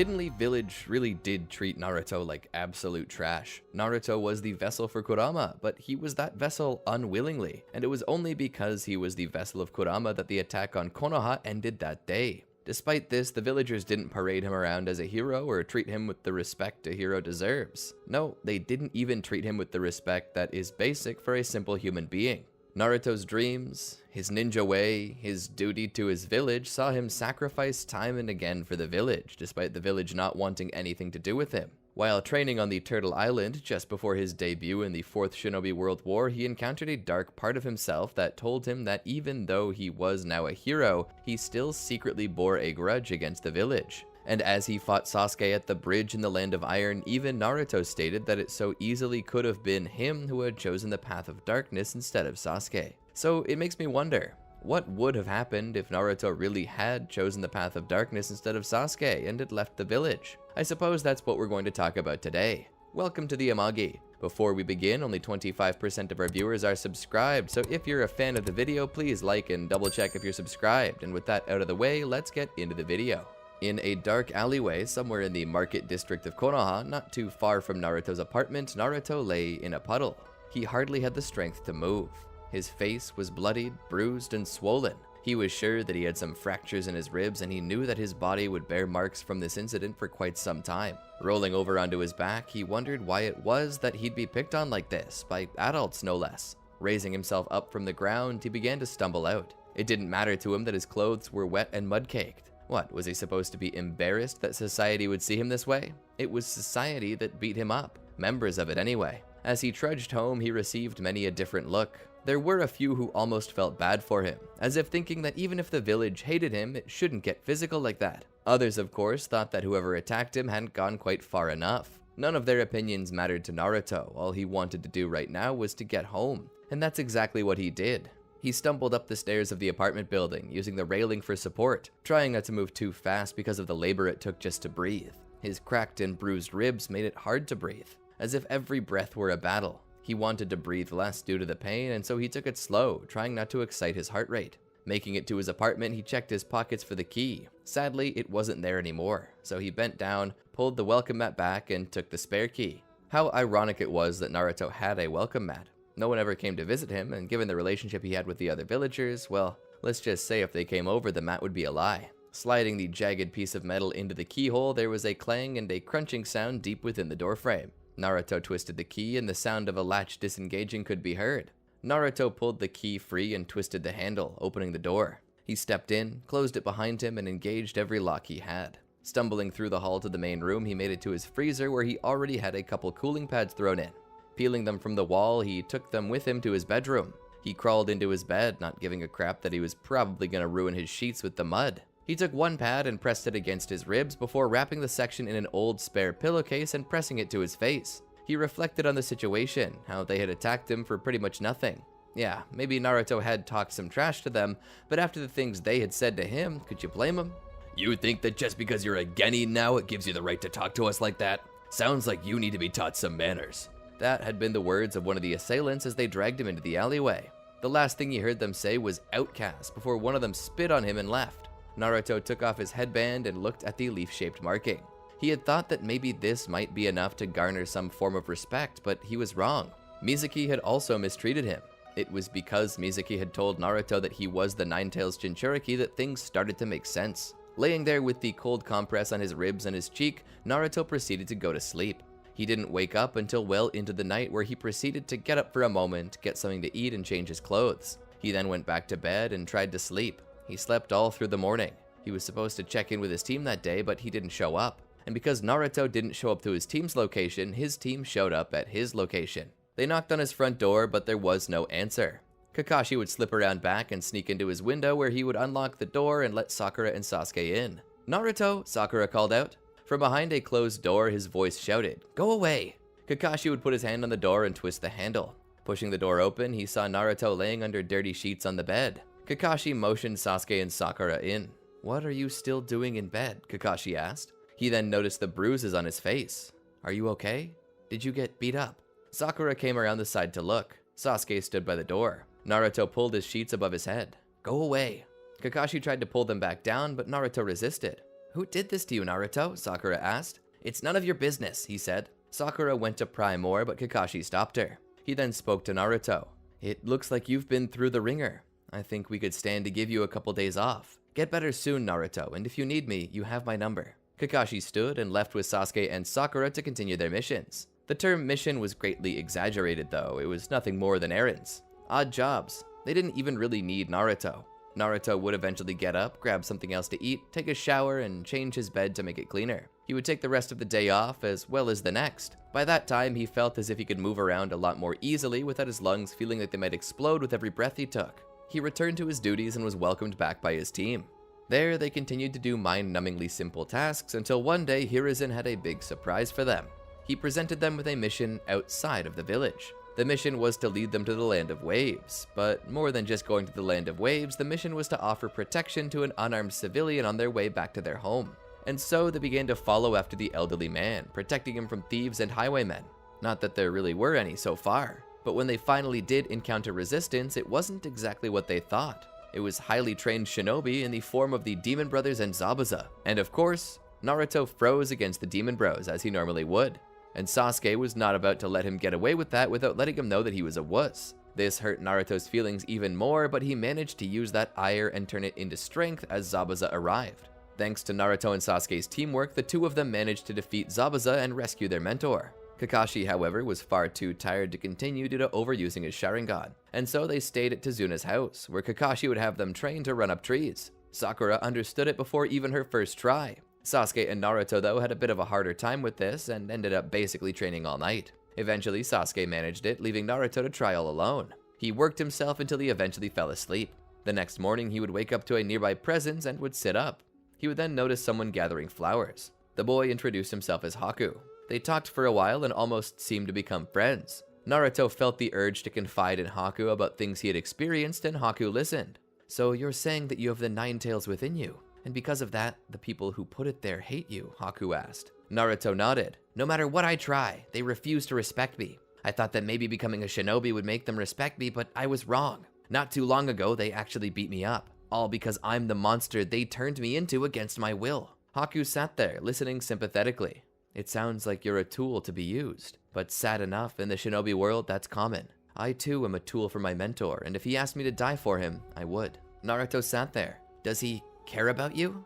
Hidden Leaf Village really did treat Naruto like absolute trash. Naruto was the vessel for Kurama, but he was that vessel unwillingly, and it was only because he was the vessel of Kurama that the attack on Konoha ended that day. Despite this, the villagers didn't parade him around as a hero or treat him with the respect a hero deserves. No, they didn't even treat him with the respect that is basic for a simple human being. Naruto's dreams, his ninja way, his duty to his village saw him sacrifice time and again for the village, despite the village not wanting anything to do with him. While training on the Turtle Island just before his debut in the 4th Shinobi World War, he encountered a dark part of himself that told him that even though he was now a hero, he still secretly bore a grudge against the village. And as he fought Sasuke at the bridge in the Land of Iron, even Naruto stated that it so easily could have been him who had chosen the path of darkness instead of Sasuke. So it makes me wonder, what would have happened if Naruto really had chosen the path of darkness instead of Sasuke and had left the village? I suppose that's what we're going to talk about today. Welcome to the AMIAGO. Before we begin, only 25% of our viewers are subscribed, so if you're a fan of the video, please like and double check if you're subscribed. And with that out of the way, let's get into the video. In a dark alleyway somewhere in the market district of Konoha, not too far from Naruto's apartment, Naruto lay in a puddle. He hardly had the strength to move. His face was bloodied, bruised, and swollen. He was sure that he had some fractures in his ribs, and he knew that his body would bear marks from this incident for quite some time. Rolling over onto his back, he wondered why it was that he'd be picked on like this, by adults no less. Raising himself up from the ground, he began to stumble out. It didn't matter to him that his clothes were wet and mud-caked. What, was he supposed to be embarrassed that society would see him this way? It was society that beat him up, members of it anyway. As he trudged home, he received many a different look. There were a few who almost felt bad for him, as if thinking that even if the village hated him, it shouldn't get physical like that. Others, of course, thought that whoever attacked him hadn't gone quite far enough. None of their opinions mattered to Naruto. All he wanted to do right now was to get home, and that's exactly what he did. He stumbled up the stairs of the apartment building, using the railing for support, trying not to move too fast because of the labor it took just to breathe. His cracked and bruised ribs made it hard to breathe, as if every breath were a battle. He wanted to breathe less due to the pain, and so he took it slow, trying not to excite his heart rate. Making it to his apartment, he checked his pockets for the key. Sadly, it wasn't there anymore, so he bent down, pulled the welcome mat back, and took the spare key. How ironic it was that Naruto had a welcome mat. No one ever came to visit him, and given the relationship he had with the other villagers, well, let's just say if they came over, the mat would be a lie. Sliding the jagged piece of metal into the keyhole, there was a clang and a crunching sound deep within the doorframe. Naruto twisted the key, and the sound of a latch disengaging could be heard. Naruto pulled the key free and twisted the handle, opening the door. He stepped in, closed it behind him, and engaged every lock he had. Stumbling through the hall to the main room, he made it to his freezer where he already had a couple cooling pads thrown in. Peeling them from the wall, he took them with him to his bedroom. He crawled into his bed, not giving a crap that he was probably gonna ruin his sheets with the mud. He took one pad and pressed it against his ribs before wrapping the section in an old spare pillowcase and pressing it to his face. He reflected on the situation, how they had attacked him for pretty much nothing. Yeah, maybe Naruto had talked some trash to them, but after the things they had said to him, could you blame him? You think that just because you're a genin now, it gives you the right to talk to us like that? Sounds like you need to be taught some manners. That had been the words of one of the assailants as they dragged him into the alleyway. The last thing he heard them say was "outcast" before one of them spit on him and left. Naruto took off his headband and looked at the leaf-shaped marking. He had thought that maybe this might be enough to garner some form of respect, but he was wrong. Mizuki had also mistreated him. It was because Mizuki had told Naruto that he was the Nine-Tails Jinchuriki that things started to make sense. Laying there with the cold compress on his ribs and his cheek, Naruto proceeded to go to sleep. He didn't wake up until well into the night, where he proceeded to get up for a moment, get something to eat, and change his clothes. He then went back to bed and tried to sleep. He slept all through the morning. He was supposed to check in with his team that day, but he didn't show up. And because Naruto didn't show up to his team's location, his team showed up at his location. They knocked on his front door, but there was no answer. Kakashi would slip around back and sneak into his window, where he would unlock the door and let Sakura and Sasuke in. "Naruto!" Sakura called out. From behind a closed door, his voice shouted, "Go away!" Kakashi would put his hand on the door and twist the handle. Pushing the door open, he saw Naruto laying under dirty sheets on the bed. Kakashi motioned Sasuke and Sakura in. "What are you still doing in bed?" Kakashi asked. He then noticed the bruises on his face. "Are you okay? Did you get beat up?" Sakura came around the side to look. Sasuke stood by the door. Naruto pulled his sheets above his head. "Go away." Kakashi tried to pull them back down, but Naruto resisted. "Who did this to you, Naruto?" Sakura asked. "It's none of your business," he said. Sakura went to pry more, but Kakashi stopped her. He then spoke to Naruto. "It looks like you've been through the ringer. I think we could stand to give you a couple days off. Get better soon, Naruto, and if you need me, you have my number." Kakashi stood and left with Sasuke and Sakura to continue their missions. The term mission was greatly exaggerated though, it was nothing more than errands. Odd jobs. They didn't even really need Naruto. Naruto would eventually get up, grab something else to eat, take a shower, and change his bed to make it cleaner. He would take the rest of the day off as well as the next. By that time, he felt as if he could move around a lot more easily without his lungs feeling like they might explode with every breath he took. He returned to his duties and was welcomed back by his team. There, they continued to do mind-numbingly simple tasks until one day Hiruzen had a big surprise for them. He presented them with a mission outside of the village. The mission was to lead them to the Land of Waves, but more than just going to the Land of Waves, the mission was to offer protection to an unarmed civilian on their way back to their home. And so they began to follow after the elderly man, protecting him from thieves and highwaymen. Not that there really were any so far, but when they finally did encounter resistance, it wasn't exactly what they thought. It was highly trained shinobi in the form of the Demon Brothers and Zabuza. And of course, Naruto froze against the Demon Bros as he normally would. And Sasuke was not about to let him get away with that without letting him know that he was a wuss. This hurt Naruto's feelings even more, but he managed to use that ire and turn it into strength as Zabuza arrived. Thanks to Naruto and Sasuke's teamwork, the two of them managed to defeat Zabuza and rescue their mentor. Kakashi, however, was far too tired to continue due to overusing his Sharingan, and so they stayed at Tazuna's house, where Kakashi would have them train to run up trees. Sakura understood it before even her first try. Sasuke and Naruto, though, had a bit of a harder time with this, and ended up basically training all night. Eventually, Sasuke managed it, leaving Naruto to try all alone. He worked himself until he eventually fell asleep. The next morning, he would wake up to a nearby presence and would sit up. He would then notice someone gathering flowers. The boy introduced himself as Haku. They talked for a while and almost seemed to become friends. Naruto felt the urge to confide in Haku about things he had experienced, and Haku listened. "So you're saying that you have the Nine Tails within you, and because of that, the people who put it there hate you?" Haku asked. Naruto nodded. "No matter what I try, they refuse to respect me. I thought that maybe becoming a shinobi would make them respect me, but I was wrong. Not too long ago, they actually beat me up, all because I'm the monster they turned me into against my will." Haku sat there, listening sympathetically. "It sounds like you're a tool to be used, but sad enough, in the shinobi world, that's common. I too am a tool for my mentor, and if he asked me to die for him, I would." Naruto sat there. "Does he care about you?"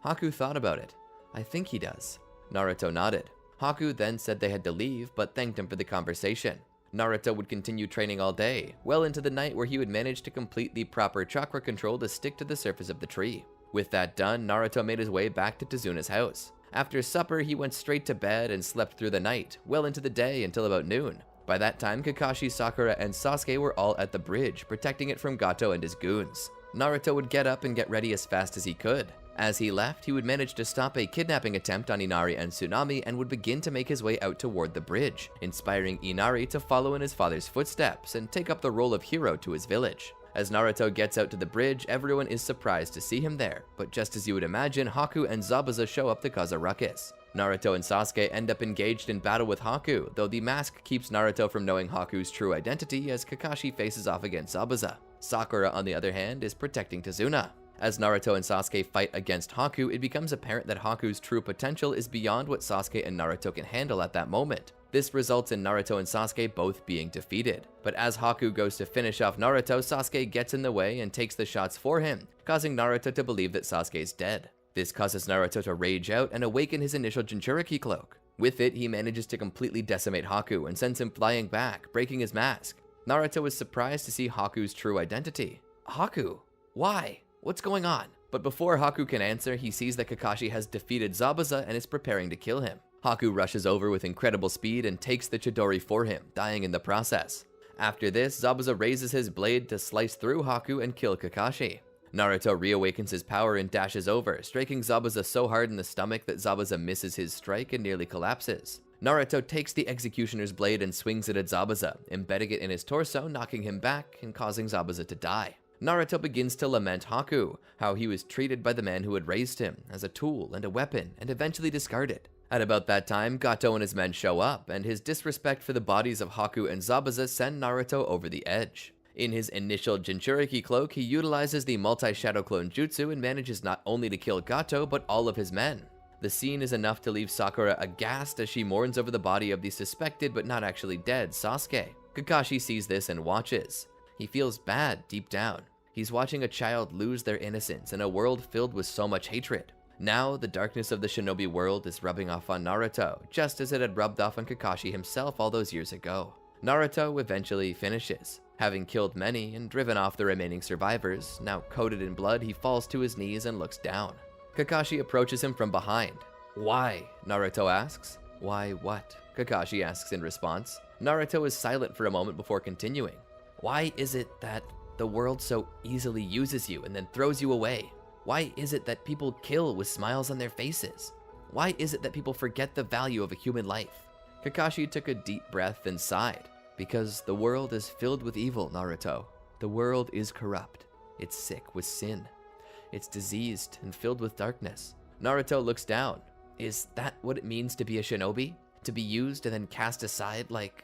Haku thought about it. "I think he does." Naruto nodded. Haku then said they had to leave, but thanked him for the conversation. Naruto would continue training all day, well into the night, where he would manage to complete the proper chakra control to stick to the surface of the tree. With that done, Naruto made his way back to Tazuna's house. After supper, he went straight to bed and slept through the night, well into the day until about noon. By that time, Kakashi, Sakura, and Sasuke were all at the bridge, protecting it from Gato and his goons. Naruto would get up and get ready as fast as he could. As he left, he would manage to stop a kidnapping attempt on Inari and Tsunami and would begin to make his way out toward the bridge, inspiring Inari to follow in his father's footsteps and take up the role of hero to his village. As Naruto gets out to the bridge, everyone is surprised to see him there, but just as you would imagine, Haku and Zabuza show up to cause a ruckus. Naruto and Sasuke end up engaged in battle with Haku, though the mask keeps Naruto from knowing Haku's true identity as Kakashi faces off against Zabuza. Sakura, on the other hand, is protecting Tazuna. As Naruto and Sasuke fight against Haku, it becomes apparent that Haku's true potential is beyond what Sasuke and Naruto can handle at that moment. This results in Naruto and Sasuke both being defeated. But as Haku goes to finish off Naruto, Sasuke gets in the way and takes the shots for him, causing Naruto to believe that Sasuke is dead. This causes Naruto to rage out and awaken his initial Jinchuriki cloak. With it, he manages to completely decimate Haku and sends him flying back, breaking his mask. Naruto is surprised to see Haku's true identity. "Haku? Why? What's going on?" But before Haku can answer, he sees that Kakashi has defeated Zabuza and is preparing to kill him. Haku rushes over with incredible speed and takes the Chidori for him, dying in the process. After this, Zabuza raises his blade to slice through Haku and kill Kakashi. Naruto reawakens his power and dashes over, striking Zabuza so hard in the stomach that Zabuza misses his strike and nearly collapses. Naruto takes the Executioner's blade and swings it at Zabuza, embedding it in his torso, knocking him back and causing Zabuza to die. Naruto begins to lament Haku, how he was treated by the man who had raised him as a tool and a weapon, and eventually discarded. At about that time, Gato and his men show up, and his disrespect for the bodies of Haku and Zabuza send Naruto over the edge. In his initial Jinchuriki cloak, he utilizes the multi-shadow clone jutsu and manages not only to kill Gato, but all of his men. The scene is enough to leave Sakura aghast as she mourns over the body of the suspected but not actually dead Sasuke. Kakashi sees this and watches. He feels bad deep down. He's watching a child lose their innocence in a world filled with so much hatred. Now, the darkness of the shinobi world is rubbing off on Naruto, just as it had rubbed off on Kakashi himself all those years ago. Naruto eventually finishes. Having killed many and driven off the remaining survivors, now coated in blood, he falls to his knees and looks down. Kakashi approaches him from behind. "Why?" Naruto asks. "Why what?" Kakashi asks in response. Naruto is silent for a moment before continuing. "Why is it that the world so easily uses you and then throws you away? Why is it that people kill with smiles on their faces? Why is it that people forget the value of a human life?" Kakashi took a deep breath and sighed. "Because the world is filled with evil, Naruto. The world is corrupt. It's sick with sin. It's diseased and filled with darkness." Naruto looks down. Is that what it means to be a shinobi? To be used and then cast aside like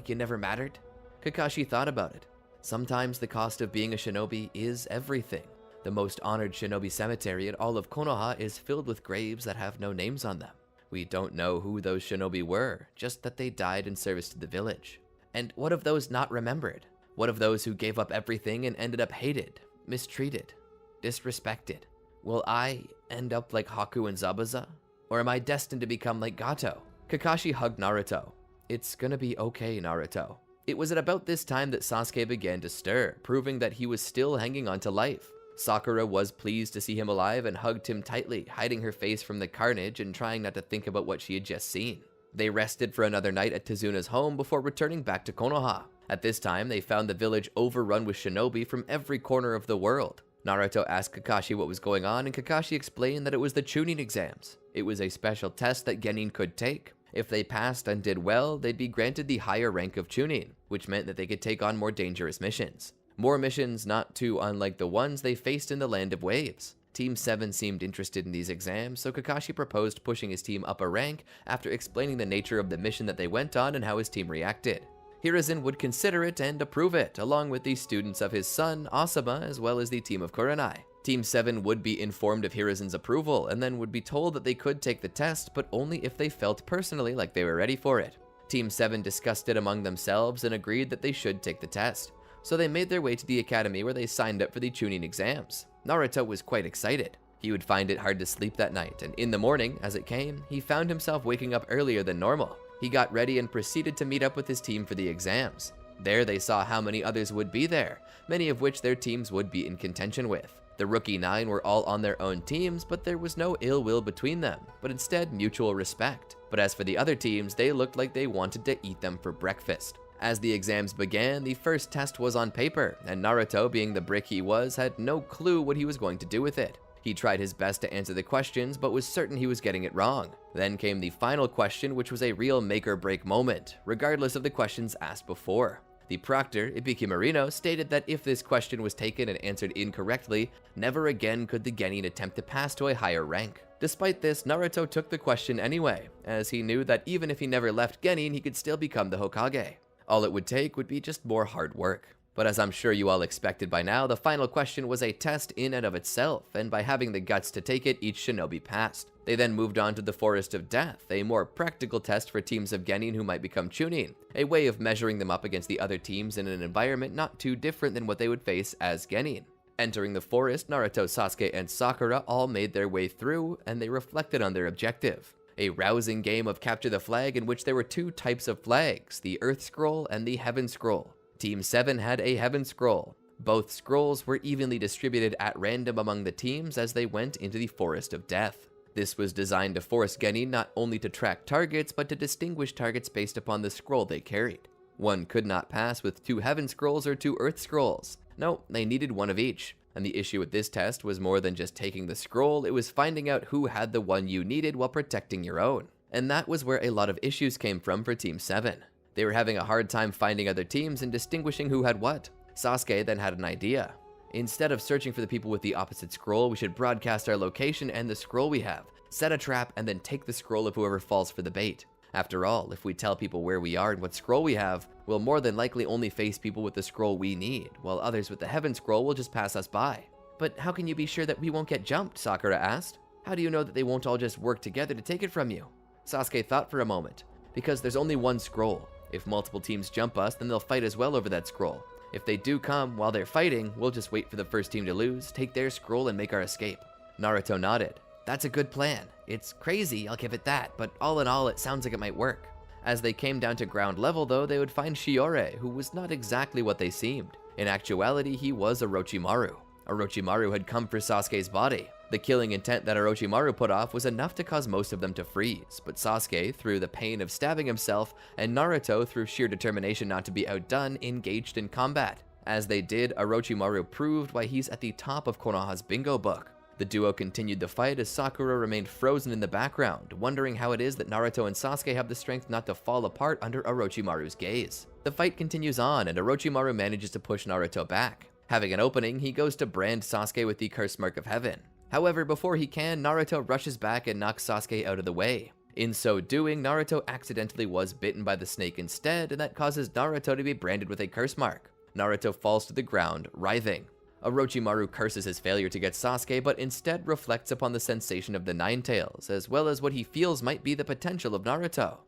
you never mattered? Kakashi thought about it. Sometimes the cost of being a shinobi is everything. The most honored shinobi cemetery in all of Konoha is filled with graves that have no names on them. We don't know who those shinobi were, just that they died in service to the village. And what of those not remembered? What of those who gave up everything and ended up hated, mistreated, disrespected? Will I end up like Haku and Zabuza? Or am I destined to become like Gato? Kakashi hugged Naruto. "It's gonna be okay, Naruto." It was at about this time that Sasuke began to stir, proving that he was still hanging on to life. Sakura was pleased to see him alive and hugged him tightly, hiding her face from the carnage and trying not to think about what she had just seen. They rested for another night at Tezuna's home before returning back to Konoha. At this time, they found the village overrun with shinobi from every corner of the world. Naruto asked Kakashi what was going on, and Kakashi explained that it was the Chunin exams. It was a special test that genin could take. If they passed and did well, they'd be granted the higher rank of Chunin, which meant that they could take on more dangerous missions. More missions not too unlike the ones they faced in the Land of Waves. Team 7 seemed interested in these exams, so Kakashi proposed pushing his team up a rank after explaining the nature of the mission that they went on and how his team reacted. Hiruzen would consider it and approve it, along with the students of his son, Asama, as well as the team of Kurenai. Team 7 would be informed of Hiruzen's approval, and then would be told that they could take the test, but only if they felt personally like they were ready for it. Team 7 discussed it among themselves and agreed that they should take the test. So they made their way to the academy where they signed up for the Chunin exams. Naruto was quite excited. He would find it hard to sleep that night, and in the morning, as it came, he found himself waking up earlier than normal. He got ready and proceeded to meet up with his team for the exams. There they saw how many others would be there, many of which their teams would be in contention with. The rookie 9 were all on their own teams, but there was no ill will between them, but instead mutual respect. But as for the other teams, they looked like they wanted to eat them for breakfast. As the exams began, the first test was on paper, and Naruto, being the brick he was, had no clue what he was going to do with it. He tried his best to answer the questions, but was certain he was getting it wrong. Then came the final question, which was a real make-or-break moment, regardless of the questions asked before. The proctor, Ibikimarino, stated that if this question was taken and answered incorrectly, never again could the genin attempt to pass to a higher rank. Despite this, Naruto took the question anyway, as he knew that even if he never left genin, he could still become the Hokage. All it would take would be just more hard work. But as I'm sure you all expected by now, the final question was a test in and of itself, and by having the guts to take it, each shinobi passed. They then moved on to the Forest of Death, a more practical test for teams of genin who might become chunin, a way of measuring them up against the other teams in an environment not too different than what they would face as genin. Entering the forest, Naruto, Sasuke, and Sakura all made their way through, and they reflected on their objective. A rousing game of capture the flag in which there were two types of flags, the Earth Scroll and the Heaven Scroll. Team 7 had a Heaven Scroll. Both scrolls were evenly distributed at random among the teams as they went into the Forest of Death. This was designed to force genin not only to track targets, but to distinguish targets based upon the scroll they carried. One could not pass with 2 Heaven Scrolls or 2 Earth Scrolls. No, they needed one of each. And the issue with this test was more than just taking the scroll, it was finding out who had the one you needed while protecting your own. And that was where a lot of issues came from for Team 7. They were having a hard time finding other teams and distinguishing who had what. Sasuke then had an idea. Instead of searching for the people with the opposite scroll, we should broadcast our location and the scroll we have, set a trap, and then take the scroll of whoever falls for the bait. After all, if we tell people where we are and what scroll we have, We'll more than likely only face people with the scroll we need, while others with the Heaven Scroll will just pass us by. But how can you be sure that we won't get jumped? Sakura asked. How do you know that they won't all just work together to take it from you? Sasuke thought for a moment. Because there's only one scroll. If multiple teams jump us, then they'll fight as well over that scroll. If they do come while they're fighting, we'll just wait for the first team to lose, take their scroll, and make our escape. Naruto nodded. That's a good plan. It's crazy, I'll give it that, but all in all, it sounds like it might work. As they came down to ground level though, they would find Shiore, who was not exactly what they seemed. In actuality, he was Orochimaru. Orochimaru had come for Sasuke's body. The killing intent that Orochimaru put off was enough to cause most of them to freeze, but Sasuke, through the pain of stabbing himself, and Naruto, through sheer determination not to be outdone, engaged in combat. As they did, Orochimaru proved why he's at the top of Konoha's bingo book. The duo continued the fight as Sakura remained frozen in the background, wondering how it is that Naruto and Sasuke have the strength not to fall apart under Orochimaru's gaze. The fight continues on, and Orochimaru manages to push Naruto back. Having an opening, he goes to brand Sasuke with the curse mark of heaven. However, before he can, Naruto rushes back and knocks Sasuke out of the way. In so doing, Naruto accidentally was bitten by the snake instead, and that causes Naruto to be branded with a curse mark. Naruto falls to the ground, writhing. Orochimaru curses his failure to get Sasuke, but instead reflects upon the sensation of the Nine Tails, as well as what he feels might be the potential of Naruto.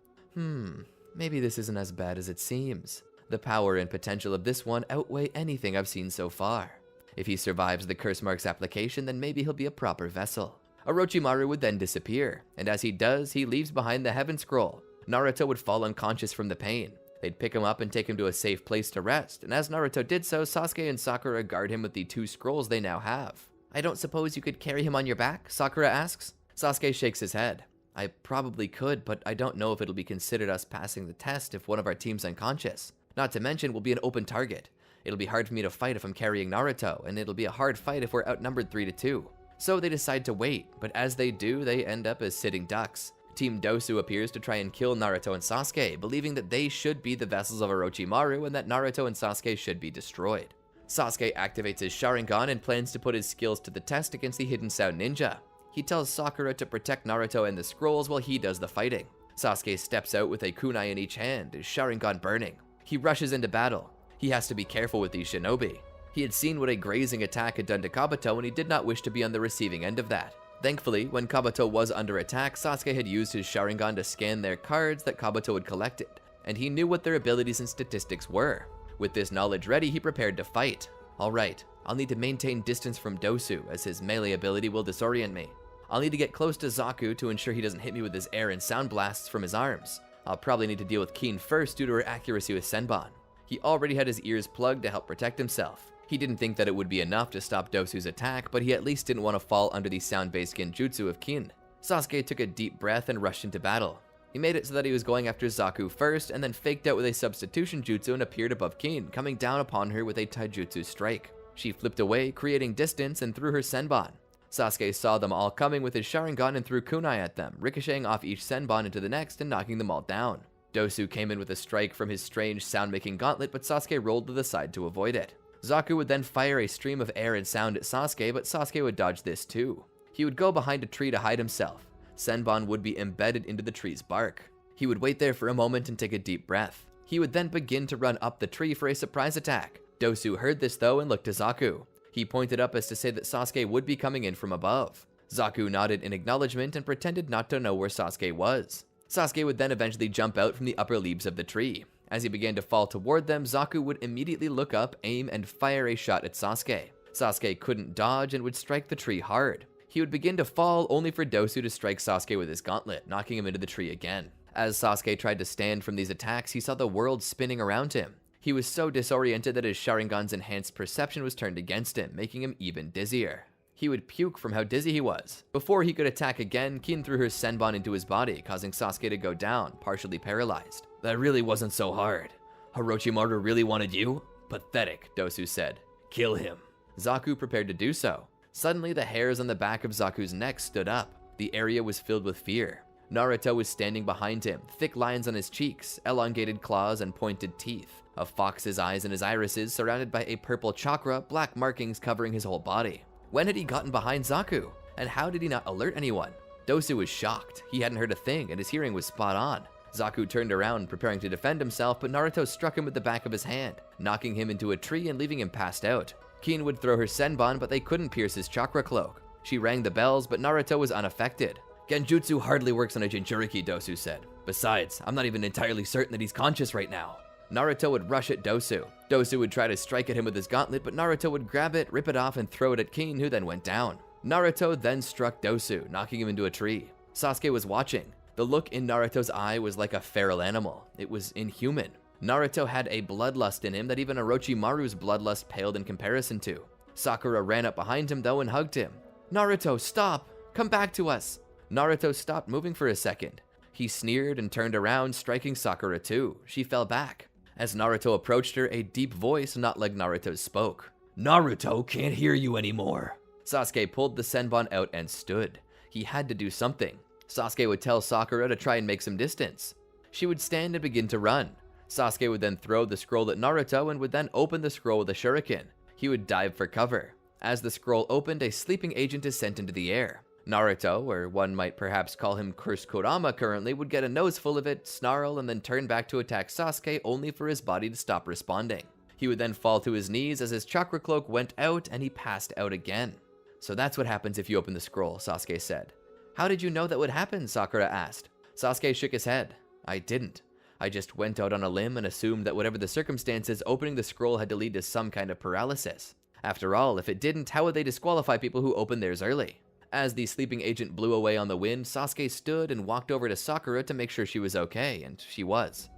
Maybe this isn't as bad as it seems. The power and potential of this one outweigh anything I've seen so far. If he survives the curse mark's application, then maybe he'll be a proper vessel. Orochimaru would then disappear, and as he does, he leaves behind the Heaven Scroll. Naruto would fall unconscious from the pain. They'd pick him up and take him to a safe place to rest, and as Naruto did so, Sasuke and Sakura guard him with the 2 scrolls they now have. I don't suppose you could carry him on your back? Sakura asks. Sasuke shakes his head. I probably could, but I don't know if it'll be considered us passing the test if one of our team's unconscious. Not to mention, we'll be an open target. It'll be hard for me to fight if I'm carrying Naruto, and it'll be a hard fight if we're outnumbered 3-2. So they decide to wait, but as they do, they end up as sitting ducks. Team Dosu appears to try and kill Naruto and Sasuke, believing that they should be the vessels of Orochimaru and that Naruto and Sasuke should be destroyed. Sasuke activates his Sharingan and plans to put his skills to the test against the Hidden Sound Ninja. He tells Sakura to protect Naruto and the scrolls while he does the fighting. Sasuke steps out with a kunai in each hand, his Sharingan burning. He rushes into battle. He has to be careful with these shinobi. He had seen what a grazing attack had done to Kabuto, and he did not wish to be on the receiving end of that. Thankfully, when Kabuto was under attack, Sasuke had used his Sharingan to scan their cards that Kabuto had collected, and he knew what their abilities and statistics were. With this knowledge ready, he prepared to fight. Alright, I'll need to maintain distance from Dosu, as his melee ability will disorient me. I'll need to get close to Zaku to ensure he doesn't hit me with his air and sound blasts from his arms. I'll probably need to deal with Kin first due to her accuracy with Senbon. He already had his ears plugged to help protect himself. He didn't think that it would be enough to stop Dosu's attack, but he at least didn't want to fall under the sound-based genjutsu of Kin. Sasuke took a deep breath and rushed into battle. He made it so that he was going after Zaku first, and then faked out with a substitution jutsu and appeared above Kin, coming down upon her with a taijutsu strike. She flipped away, creating distance, and threw her Senbon. Sasuke saw them all coming with his Sharingan and threw kunai at them, ricocheting off each Senbon into the next and knocking them all down. Dosu came in with a strike from his strange sound-making gauntlet, but Sasuke rolled to the side to avoid it. Zaku would then fire a stream of air and sound at Sasuke, but Sasuke would dodge this too. He would go behind a tree to hide himself. Senbon would be embedded into the tree's bark. He would wait there for a moment and take a deep breath. He would then begin to run up the tree for a surprise attack. Dosu heard this though and looked to Zaku. He pointed up as to say that Sasuke would be coming in from above. Zaku nodded in acknowledgement and pretended not to know where Sasuke was. Sasuke would then eventually jump out from the upper leaves of the tree. As he began to fall toward them, Zaku would immediately look up, aim, and fire a shot at Sasuke. Sasuke couldn't dodge and would strike the tree hard. He would begin to fall, only for Dosu to strike Sasuke with his gauntlet, knocking him into the tree again. As Sasuke tried to stand from these attacks, he saw the world spinning around him. He was so disoriented that his Sharingan's enhanced perception was turned against him, making him even dizzier. He would puke from how dizzy he was. Before he could attack again, Kin threw her Senbon into his body, causing Sasuke to go down, partially paralyzed. That really wasn't so hard. Orochimaru really wanted you? Pathetic, Dosu said. Kill him. Zaku prepared to do so. Suddenly, the hairs on the back of Zaku's neck stood up. The area was filled with fear. Naruto was standing behind him, thick lines on his cheeks, elongated claws, and pointed teeth. A fox's eyes and his irises, surrounded by a purple chakra, black markings covering his whole body. When had he gotten behind Zaku? And how did he not alert anyone? Dosu was shocked. He hadn't heard a thing, and his hearing was spot on. Zaku turned around, preparing to defend himself, but Naruto struck him with the back of his hand, knocking him into a tree and leaving him passed out. Kin would throw her Senbon, but they couldn't pierce his chakra cloak. She rang the bells, but Naruto was unaffected. "Genjutsu hardly works on a Jinchuriki," Dosu said. "Besides, I'm not even entirely certain that he's conscious right now." Naruto would rush at Dosu. Dosu would try to strike at him with his gauntlet, but Naruto would grab it, rip it off, and throw it at Kin, who then went down. Naruto then struck Dosu, knocking him into a tree. Sasuke was watching. The look in Naruto's eye was like a feral animal. It was inhuman. Naruto had a bloodlust in him that even Orochimaru's bloodlust paled in comparison to. Sakura ran up behind him though and hugged him. "Naruto, stop! Come back to us!" Naruto stopped moving for a second. He sneered and turned around, striking Sakura too. She fell back. As Naruto approached her, a deep voice, not like Naruto's, spoke. "Naruto can't hear you anymore." Sasuke pulled the Senbon out and stood. He had to do something. Sasuke would tell Sakura to try and make some distance. She would stand and begin to run. Sasuke would then throw the scroll at Naruto and would then open the scroll with a shuriken. He would dive for cover. As the scroll opened, a sleeping agent is sent into the air. Naruto, or one might perhaps call him Cursed Kurama currently, would get a nose full of it, snarl, and then turn back to attack Sasuke only for his body to stop responding. He would then fall to his knees as his chakra cloak went out and he passed out again. "So that's what happens if you open the scroll," Sasuke said. "How did you know that would happen?" Sakura asked. Sasuke shook his head. "I didn't. I just went out on a limb and assumed that whatever the circumstances, opening the scroll had to lead to some kind of paralysis. After all, if it didn't, how would they disqualify people who opened theirs early?" As the sleeping agent blew away on the wind, Sasuke stood and walked over to Sakura to make sure she was okay, and she was.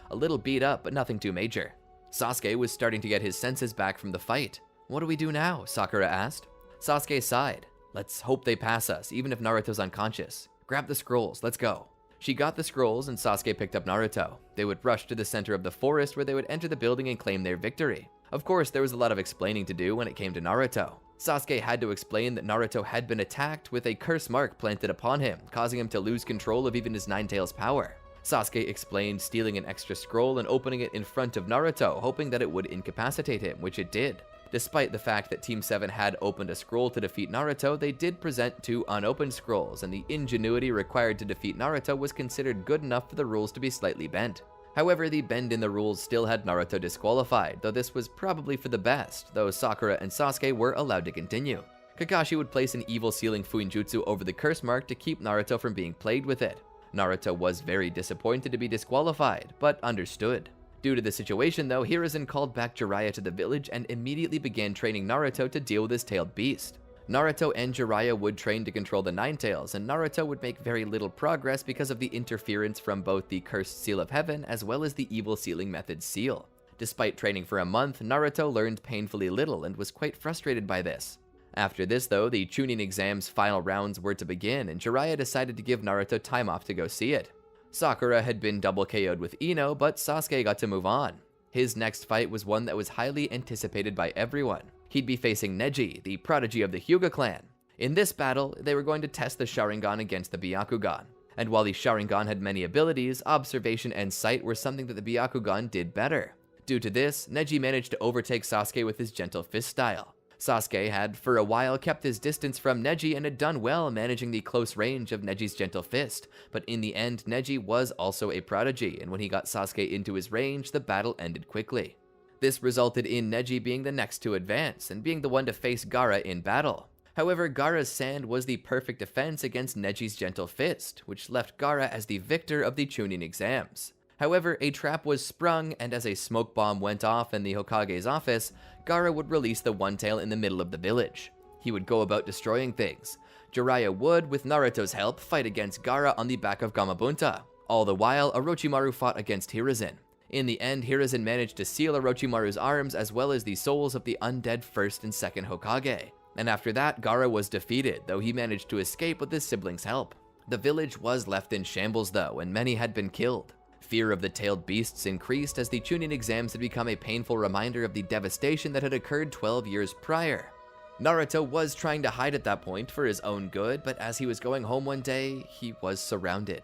A little beat up, but nothing too major. Sasuke was starting to get his senses back from the fight. "What do we do now?" Sakura asked. Sasuke sighed. "Let's hope they pass us, even if Naruto's unconscious. Grab the scrolls, let's go." She got the scrolls and Sasuke picked up Naruto. They would rush to the center of the forest where they would enter the building and claim their victory. Of course, there was a lot of explaining to do when it came to Naruto. Sasuke had to explain that Naruto had been attacked with a curse mark planted upon him, causing him to lose control of even his Nine Tails power. Sasuke explained stealing an extra scroll and opening it in front of Naruto, hoping that it would incapacitate him, which it did. Despite the fact that Team 7 had opened a scroll to defeat Naruto, they did present 2 unopened scrolls, and the ingenuity required to defeat Naruto was considered good enough for the rules to be slightly bent. However, the bend in the rules still had Naruto disqualified, though this was probably for the best, though Sakura and Sasuke were allowed to continue. Kakashi would place an evil sealing Fuinjutsu over the curse mark to keep Naruto from being plagued with it. Naruto was very disappointed to be disqualified, but understood. Due to the situation though, Hiruzen called back Jiraiya to the village and immediately began training Naruto to deal with this tailed beast. Naruto and Jiraiya would train to control the Nine Tails, and Naruto would make very little progress because of the interference from both the Cursed Seal of Heaven as well as the Evil Sealing Method seal. Despite training for a month, Naruto learned painfully little and was quite frustrated by this. After this though, the Chunin exam's final rounds were to begin, and Jiraiya decided to give Naruto time off to go see it. Sakura had been double KO'd with Ino, but Sasuke got to move on. His next fight was one that was highly anticipated by everyone. He'd be facing Neji, the prodigy of the Hyuga clan. In this battle, they were going to test the Sharingan against the Byakugan. And while the Sharingan had many abilities, observation and sight were something that the Byakugan did better. Due to this, Neji managed to overtake Sasuke with his gentle fist style. Sasuke had, for a while, kept his distance from Neji and had done well managing the close range of Neji's gentle fist, but in the end, Neji was also a prodigy, and when he got Sasuke into his range, the battle ended quickly. This resulted in Neji being the next to advance, and being the one to face Gaara in battle. However, Gaara's sand was the perfect defense against Neji's gentle fist, which left Gaara as the victor of the Chunin exams. However, a trap was sprung, and as a smoke bomb went off in the Hokage's office, Gaara would release the One Tail in the middle of the village. He would go about destroying things. Jiraiya would, with Naruto's help, fight against Gaara on the back of Gamabunta. All the while, Orochimaru fought against Hiruzen. In the end, Hiruzen managed to seal Orochimaru's arms as well as the souls of the undead first and second Hokage. And after that, Gaara was defeated, though he managed to escape with his siblings' help. The village was left in shambles though, and many had been killed. Fear of the tailed beasts increased as the Chunin exams had become a painful reminder of the devastation that had occurred 12 years prior. Naruto was trying to hide at that point for his own good, but as he was going home one day, he was surrounded.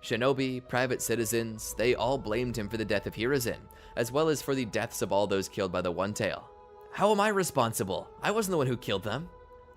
Shinobi, private citizens, they all blamed him for the death of Hiruzen, as well as for the deaths of all those killed by the One Tail. "How am I responsible? I wasn't the one who killed them."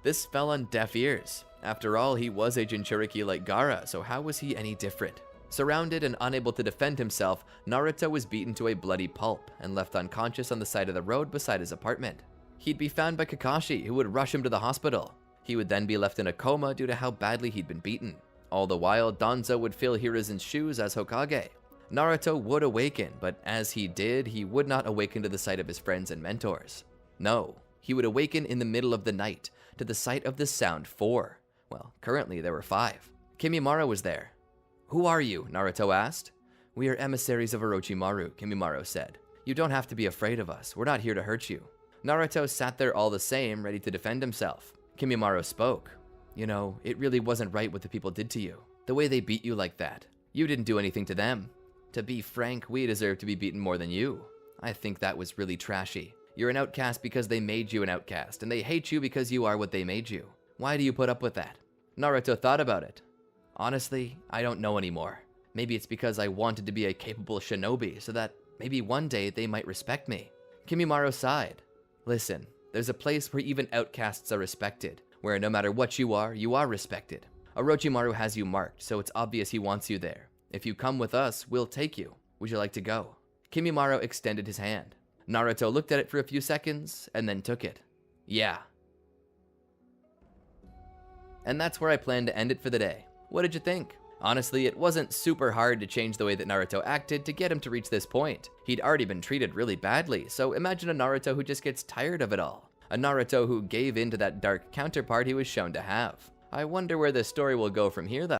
This fell on deaf ears. After all, he was a Jinchuriki like Gaara, so how was he any different? Surrounded and unable to defend himself, Naruto was beaten to a bloody pulp and left unconscious on the side of the road beside his apartment. He'd be found by Kakashi, who would rush him to the hospital. He would then be left in a coma due to how badly he'd been beaten. All the while, Danzo would fill Hiruzen's shoes as Hokage. Naruto would awaken, but as he did, he would not awaken to the sight of his friends and mentors. No, he would awaken in the middle of the night, to the sight of the sound 4. Well, currently there were 5. Kimimaro was there. "Who are you?" Naruto asked. "We are emissaries of Orochimaru," Kimimaro said. "You don't have to be afraid of us. We're not here to hurt you." Naruto sat there all the same, ready to defend himself. Kimimaro spoke. "You know, it really wasn't right what the people did to you. The way they beat you like that. You didn't do anything to them. To be frank, we deserve to be beaten more than you. I think that was really trashy. You're an outcast because they made you an outcast, and they hate you because you are what they made you. Why do you put up with that?" Naruto thought about it. "Honestly, I don't know anymore. Maybe it's because I wanted to be a capable shinobi so that maybe one day they might respect me." Kimimaro sighed. "Listen, there's a place where even outcasts are respected, where no matter what you are respected. Orochimaru has you marked, so it's obvious he wants you there. If you come with us, we'll take you. Would you like to go?" Kimimaro extended his hand. Naruto looked at it for a few seconds and then took it. "Yeah." And that's where I plan to end it for the day. What did you think? Honestly, it wasn't super hard to change the way that Naruto acted to get him to reach this point. He'd already been treated really badly, so imagine a Naruto who just gets tired of it all. A Naruto who gave in to that dark counterpart he was shown to have. I wonder where this story will go from here though.